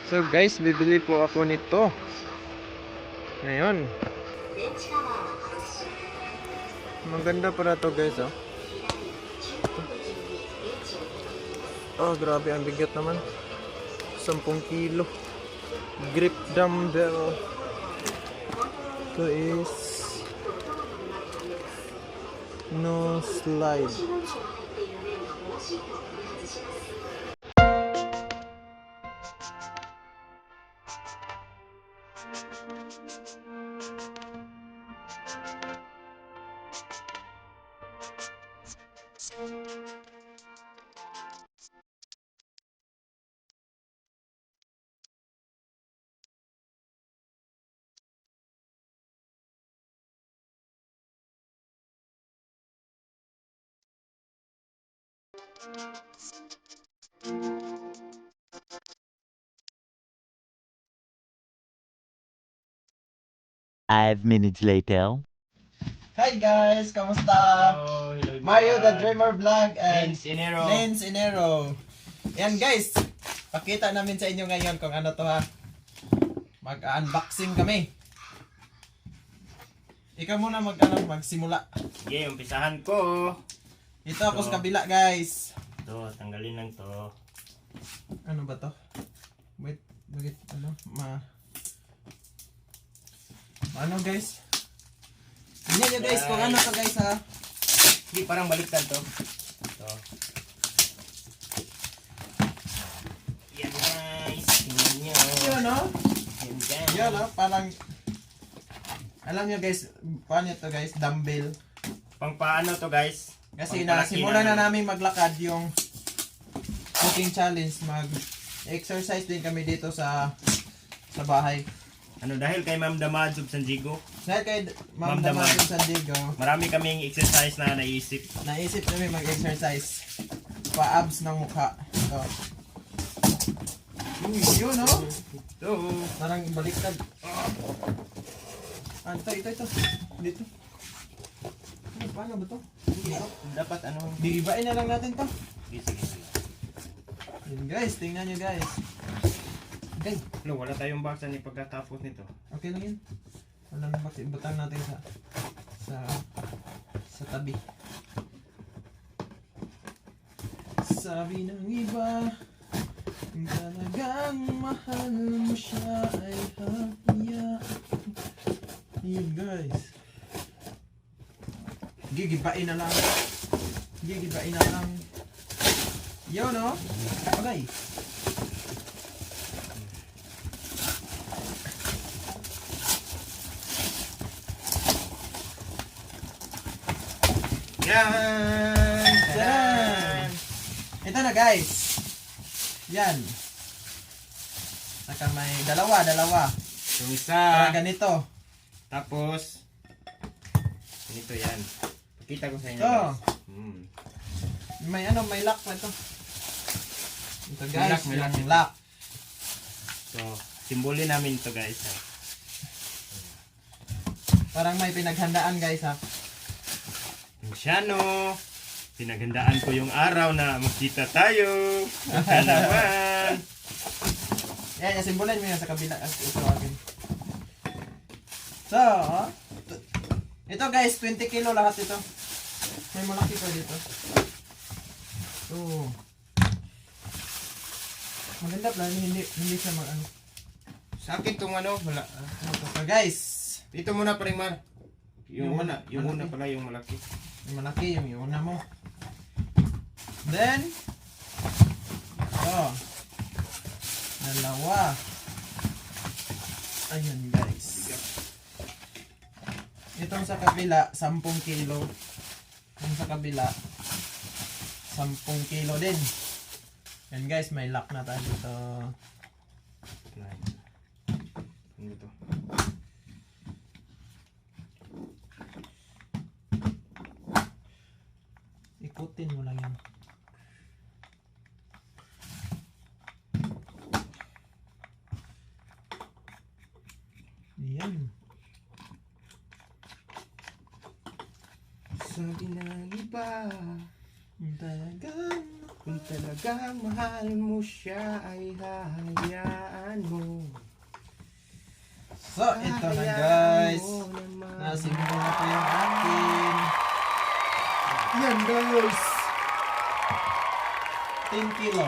So guys, bibili po ako nito ngayon. Maganda para to guys, oh. Oh, grabe ang bigat naman. 10 kilo. Grip dumbbell. Ito is no slide. Five minutes later. Hi guys, kamusta? Oh, hello, Mario the everyone. Dreamer Vlog and Lens Inero. Lens Inero. Yan guys, pakita namin sa inyo ngayon kung ano to ha. Mag-unboxing kami. Ikaw muna magsimula. Sige, umpisahan ko. Ito ako sa kabila guys. Ito, tanggalin lang to. Ano ba to? Wait, ano guys? Tingnan nyo guys kung ano to guys ha. Hindi, parang baliktad to. Ito. Yan guys, tingnan nyo. Yun no? Yan dyan. Yun no? Parang alam nyo guys, paano to guys? Dumbbell. Pang paano to guys? Kasi Pangpalaki simulan na ng- namin maglakad yung cooking challenge. Mag-exercise din kami dito sa bahay. Ano, dahil kay Ma'am Damad of San Diego, Dahil kay Ma'am Ma'am Damad. Damasin San Diego, marami kaming exercise na naisip. naisip namin mag-exercise. Pa-abs ng mukha. Ito. Uy, yun no? Ito. Parang baliktad. Ah, ito. Dito. Ano, paano ba to? Dapat ano? Diibain na lang natin to. Sige. Yun guys, tingnan nyo guys. Okay, Hello, wala tayong baksan ni pagkatapos nito. okay lang yun. Walang box, ibutang natin sa tabi. Sabi ng iba, kung talagang mahal mo siya ay hapya. Yun guys. Gigibain na lang. Yun no? Okay. Yan! Yan! Ito na guys. Yan. Saka may dalawa. Yung Para isa. ganito. Tapos, ganito yan. Pakita ko sa inyo Ito. guys. May lock pa ito. Ito guys, May lock. yung lock. So, simbolin namin ito guys. Ha? Parang may pinaghandaan guys ha. Yung Shano, pinaghandaan ko yung araw na magkita tayo. Baka naman. Yan, simbolan mo yan sa kabila. Ito akin. So, ito guys, 20 kilo lahat ito. May malaki pa dito. So, maganda pala, hindi siya mag-ano. Sa akin itong ano, wala. So guys, Ito muna pa rin man. Yung Yung una, yung malaki. una pala yung malaki. yung malaki, yung una mo. Then, ito. Dalawa. Ayan guys. Itong sa kabila, 10 kilo. Itong sa kabila, 10 kilo din. Yan guys, may lock na tayo dito. Nice. Ano ito? Ikutin mo lang yan. sabi ng iba, Talagang kung talagang mahal mo siya ay hahayaan mo. So, ito na guys. Hayaan mo naman. Nasimbol na po yung akin. Yan guys. 10 kilo.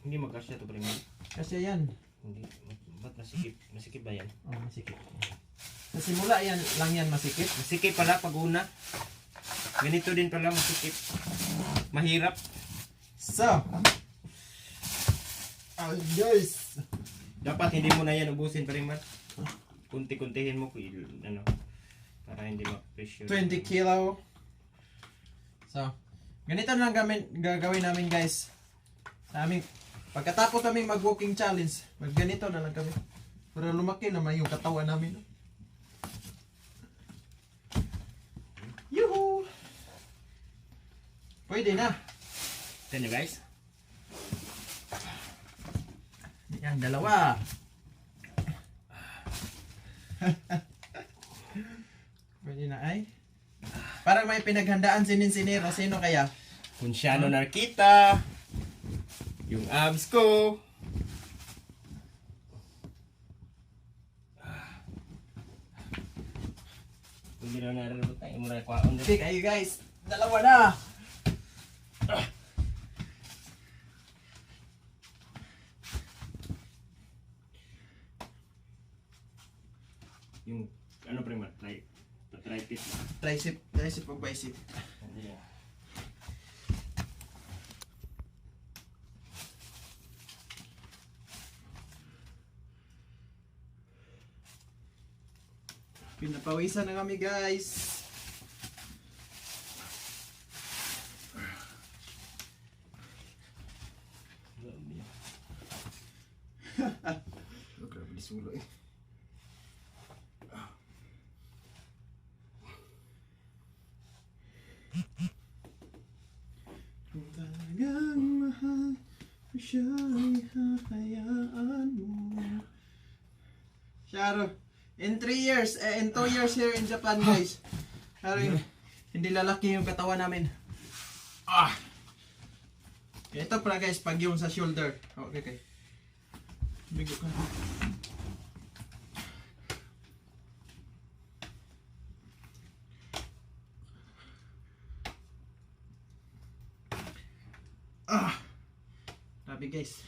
Hindi magkasya to primo. Kasi yan. Hindi, ba't masikip? Masikip ba yan? Oh, masikip. Sa simula yan lang yan masikip. Masikip pala pag una. Ganito din pala masikip. Mahirap. So. Oh, guys. Dapat hindi mo na yan ubusin pa rin man. Kunti-kuntihin mo ano, para hindi ma-pressure. 20 kilo. So, ganito na lang gagawin namin guys. Sa aming, pagkatapos namin mag-walking challenge, magganito na lang kami. Para lumaki naman yung katawan namin. Yuhu! Pwede na. Ito nyo guys. Yan, dalawa. Pwede na ay. Parang may pinaghandaan sinin-sinero. Sino kaya? Kung siyano nakita. Yung abs ko. Kung hindi na nararabot tayo mo rin kwaon. Okay kayo guys. Dalawa na. Yung ano pa rin man. Tripit. Tricep o bicep. Yeah. Pinapawisan na kami guys. Grabe disulo eh. Kung talagang mahal mo siya ay hahayaan mo. Sharo, in 3 years, in 2 years here in Japan guys. Sharo, hindi lalaki yung katawan namin. Ito pala guys, pag yung sa shoulder. Okay, okay. Bigo ka. Grabe guys.